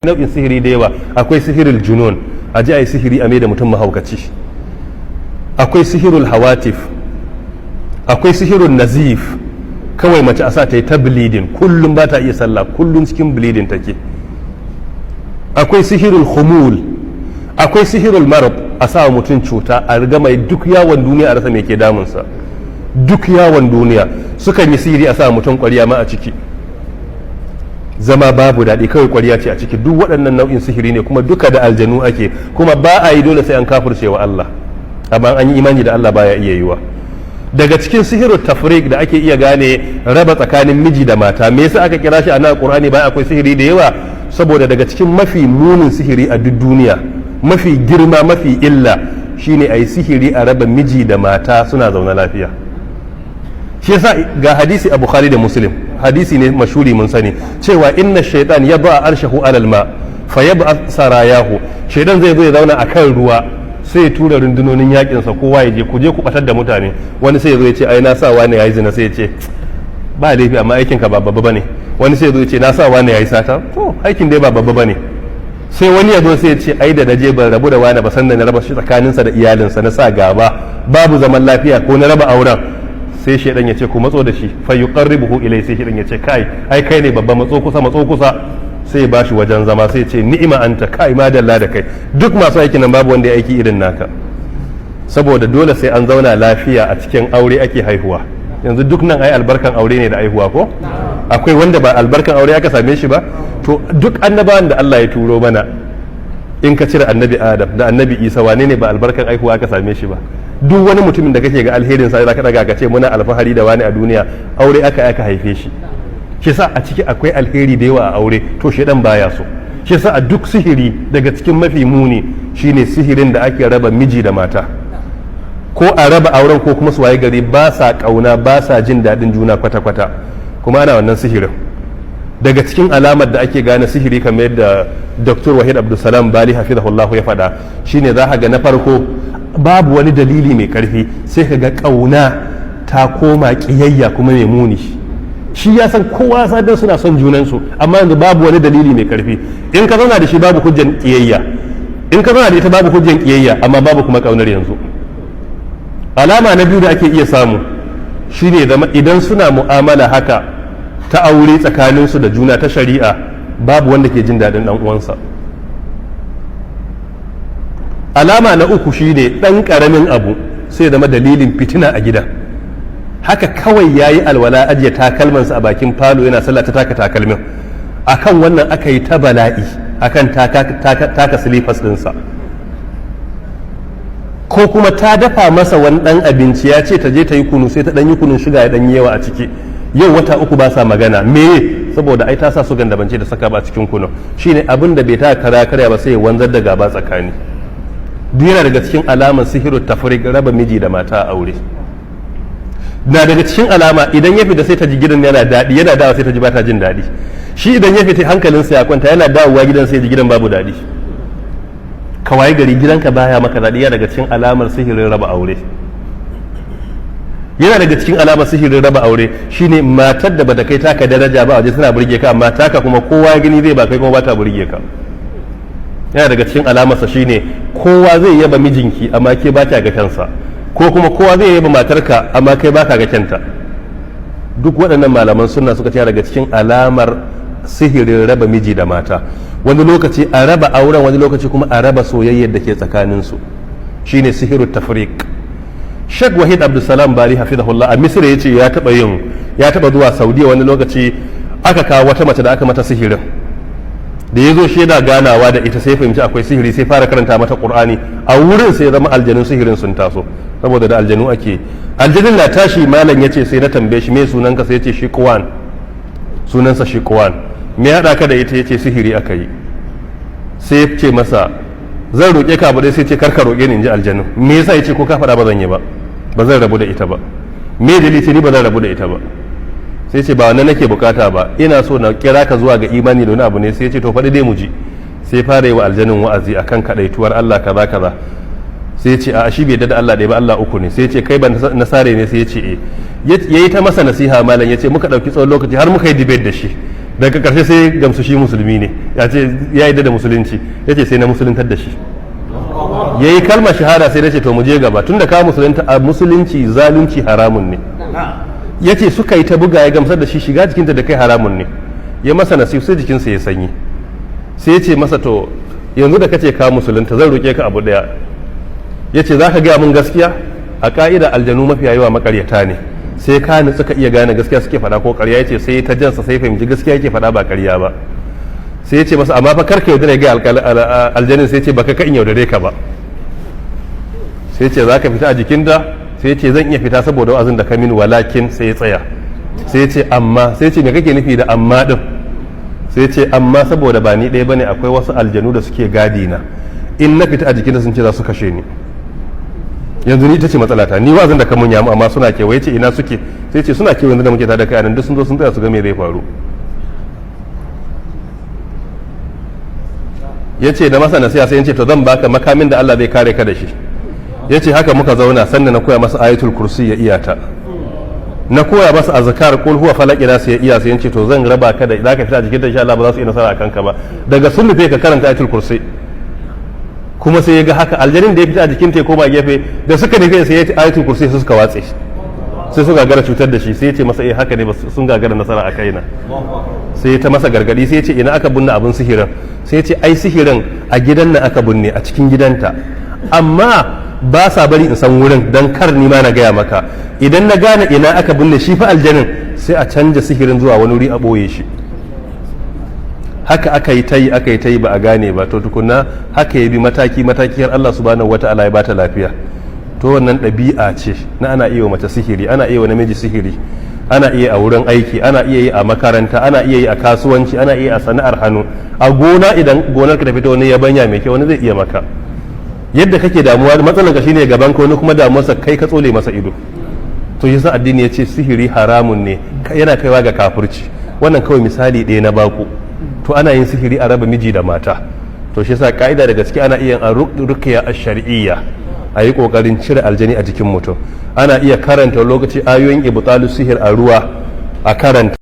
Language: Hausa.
nau'in sihiri da yawa. Akwai sihirul junun, a ji a yi sihiri a mai da mutum mahaukaci. Akwai sihirul hawatif, akwai sihirul nazif, kawai mace a sa ta yi ta bleeding kullum, ba ta iya sallah kullum cikin bleeding take. Akwai sihirul khumul, akwai sihirul marab, a sa mutum cuta a riga mai duk yawon duniya a rasa mai ke damunsa. Duk yawon duniya sukan yi sihiri a sa mutum ƙwarya ma a ciki, zama babu daɗi, kawai ƙwarya ce a ciki. Duk waɗannan nau'in sihiri ne, kuma duka da aljanu ake, kuma ba a yi dole sai an kafirce wa Allah, amma an yi imani da Allah baya iya yiwa. Daga cikin sihirul tafriq da ake iya gane raba tsakanin miji da mata, me yasa aka kira shi a nan Qur'ani bayan akwai sihiri da yawa? Saboda daga cikin mafi munin sihiri a duk duniya, mafi girma, mafi illa, shine a yi sihiri a raba miji da mata suna zaune lafiya. Shi yasa ga hadisi a Bukhari da Muslim, hadisi ne mashhuri mun sani cewa inna shaytan yad'a arshahu alal ma fa yab'a sarayahu, shaytan zai zo ya zauna akan ruwa sai ya tura rundunonin yakin sa, kowa ya je ku batar da mutane. Wani sai ya zo ya ce ai na sa wani yayi zina, sai ya ce ba laifi amma aikin ka ba babba bane. Wani sai ya zo ya ce na sa wani yayi sata, to aikin dai ba babba bane. Sai wani ya zo sai ya ce ai da naje ban rabu da wani ba, san da na raba shi tsakaninsa da iyalinsa, na sa gaba babu zaman lafiya ko na raba auren. Sai shedan ya ce ku matso da shi, fa yuqarribuhu ilai, sai shedan ya ce kai ai kai ne babba, matso kusa, sai ba shi wajen zama, sai ce ni'ima anta, kai ma dalla da kai. Duk masu aiki nan babu wanda ya aiki irin naka, saboda dole sai an zauna lafiya a cikin aure ake haihuwa. Yanzu duk nan ai albarkan aure ne da haihuwa ko? Akwai wanda ba albarkan aure aka same shi ba? To duk annabawan da Allah ya turo mana, in ka cire annabi Adam da annabi Isa, wane ne ba albarkan haihuwa aka same shi ba? Duk wani mutumin da kake ga alherin sa zaka daga ka ce muna alfahari da wani a duniya, aure aka haife shi. Shi sa a ciki akwai alheri da yawa a aure, to shedan baya so. Shi sa a duk sihiri daga cikin mafi muni shine sihirin da ake raba miji da mata, ko a raba auren ko kuma su waye gari ba sa kauna, ba sa jin daɗin juna kwata-kwata, kuma ana wannan sihirin. Daga cikin alamar da ake gane sihiri kamar yadda Dr. Wahid Abdulsalam Bali hafizahullah ya faɗa, shine za ka ga na farko babu wani dalili mai karfi, sai ka ga kauna ta koma kiyayya kuma mai muni. Shi ya san kowa sadan suna son junansu, amma yanzu babu wani dalili mai karfi. In ka zauna da shi babu hujjan kiyayya, in ka zauna da ita babu hujjan kiyayya, amma babu kuma kaunar yanzu. Alama na biyu da ake iya samu shine zama idan suna mu'amala haka ta aure tsakaninsu da juna ta shari'a, babu wanda ke jin daɗin ɗan uwansa. Alama na uku shine ɗan ƙaramin abu sai zama dalilin fitina a gida. Haka kawai yayi alwala ajiye takalmansa a bakin falo yana sallah, ta taka takalmin, akan wannan aka yi ta bala'i, akan taka silifas ɗinsa. Ko kuma ta dafa masa wani ɗan abinci, ya ce ta je ta yi kunu, sai ta ɗan yi kunun shiga ya ɗan yi yawa a ciki. Yau wata uku ba sa magana, me? Saboda ai ta sa sugan da bance da saka ba cikin kunu. Shine abin da bai ta karya ba sai ya wanzar da gaba tsakani. Duk yana daga cikin alamar sihiru tafriq, raba miji da mata a aure. Na daga cikin alama idan ya fita sai ta ji gidan yana daɗi, yana dawa sai ta ji ba ta jin daɗi. Shi idan ya fita hankalinsa ya kwanta, yana dawowa gidan sai ji gidan babu daɗi. Kawai gari gidanka baya maka daɗi, yana daga cikin alamar sihirin raba aure. Yana daga cikin alamar sihirin raba aure shine matar da bata kai taka daraja ba waje suna burge ka, amma taka kuma kowa ya gani zai ba kai kuma bata burge ka. Yana daga cikin alamarsa shine kowa zai yaba mijinki amma ke ba ta ga kansa, ko kuma kowa zai yaba matarka amma kai ba ka ga kyanta. Duk waɗannan malaman sunna suka ce daga cikin alamar sihirin raba miji da mata. Wani lokaci a raba auren, wani lokaci kuma a raba soyayyar da ke tsakaninsu, shine sihiru tafriq. Sheikh Wahid Abdulsalam Bali hafizahullah a Misira yace ya taba zuwa Saudiya, wani lokaci aka kawo wata mace da aka mata sihirin. Da ya zo shaida ganawa da ita sai fahimci akwai sihiri, sai fara karanta mata Qur'ani. A wurin sai zama aljanun sihirin sun taso, saboda da aljanu ake. Aljanin na tashi malam yace sai na tambaye shi me sunanka, sai yace Shiqwan, sunansa Shiqwan. Me ya haɗa ka da ita? Yace sihiri aka yi. Sai ya ce masa zan roƙe ka abu dai, sai ce karka roƙe ni, in ji aljanu. Me yasa? Yace ko ka faɗa ba zan yi ba, ba zan rabu da ita ba. Me dalili? Ce ni ba zan rabu da ita ba. Sai ce ba wannan nake bukata ba, ina so na kira ka zuwa ga imani da wani abu ne. Sai ce to faɗi dai mu ji. Sai fara yi wa aljanin wa'azi akan kadaituwar Allah kaza kaza. Sai ce a shi bai da Allah ɗaya ba, Allah uku ne. Sai ce kai ba nasare ne? Sai ya ce yayi ta masa nasiha malam, yace muka ɗauki tsawon lokaci har muka yi debate da shi. daga karshe sai gamsu shi musulmi ne, ya ce ya yi da musulunci, ya ce sai na musuluntar da shi, ya yi kalmar shahada sai na ce to mu je gaba tun da ka musulunta a musulunci zalunci haramun ne, ya ce suka yi ta buga ya gamsar da shi shiga jikinta da kai haramun ne, ya masa nasihu sai jikinsa ya sanyi, sai ya ce masa to yanzu da kace ka musulunta zan roƙe ka abu daya, ya ce za ka gaya mun gaskiya, a ka'ida aljanu mafiya yawa makaryata ne, sai ka nutsu ka iya gane gaskiya suke faɗa ko ƙarya, ya ce sai ta jansa sai fahimci gaskiya yake faɗa ba ƙarya ba, sai ya ce masa amma fa karka yaudare ga aljanin, sai ya ce baka ka in yaudare ka ba, sai ya ce za ka fita a jikinta, sai ya ce zan iya fita saboda wa'azin da ka min, walakin sai ya tsaya, sai ya ce amma, sai ya ce me kake nufi da amma din, sai ya ce amma saboda ba ni ɗaya bane akwai wasu aljanu da suke gadi na, in na fita a jikinta sun ce za su kashe ni, yanzu ni ita ce matsalata, ni wa'azin da kamun yamu amma suna kewaye, ce ina suke, sai ce suna kewaye da muke tada kai anan duk sun zo sun tsaya su ga me zai faru. Ya ce da masa nasiha sai ya ce to zan baka makamin da Allah zai kare ka da shi, ya ce haka muka zauna sannan na koya masa ayatul kursi ya iyata, na koya masa azkar kul huwa falaq ila sai ya iya, sai ya ce to zan raba ka da zaka fita jikin da insha Allah ba za su yi nasara akan ka ba, daga sun rufe ka karanta ayatul kursi, kuma sai ya ga haka aljanin da ya fita a jikin ta koma gefe da suka nufi sai ya ce ayatul kursi sai suka watse shi, sai suka gagara cutar da shi, sai ya ce masa haka ne sun gagara nasara a kaina, sai ya ta masa gargadi, sai ya ce ina aka binne abin sihirin, sai ya ce ai sihirin a gidan nan aka binne a cikin gidanta, amma ba sa bari in san wurin dan kar ni ma na gaya maka, idan na gane ina aka binne shi fa aljanin sai a canja sihirin zuwa wani wuri a boye shi, haka aka yi ta yi ba a gane ba, to tukunna haka ya bi mataki har Allah subhanahu wata'ala ya bata lafiya. To wannan ɗabi'a ce na ana iya mace sihiri, ana iya namiji sihiri, ana iya a wurin aiki, ana iya yi a makaranta, ana iya yi a kasuwanci, ana iya a sana'ar hannu, a gona idan gonar ka ta fito wani yabanya mai kyau wani zai iya maka, yadda kake damuwa matsalar ka shine gaban ka, wani kuma damuwarsa kai ka tsole masa ido. To yasa addini ya ce sihiri haramun ne, yana kaiwa ga kafirci. Wannan kawai misali ɗaya na baku. To ana yin sihiri a raba miji da mata, to shi yasa ka'ida da gaske ana iya a ruqya ash-shar'iyya, a yi kokarin cire aljani a jikin mutum, ana iya karanta lokaci ayoyin ibtalu sihir a ruwa a karanta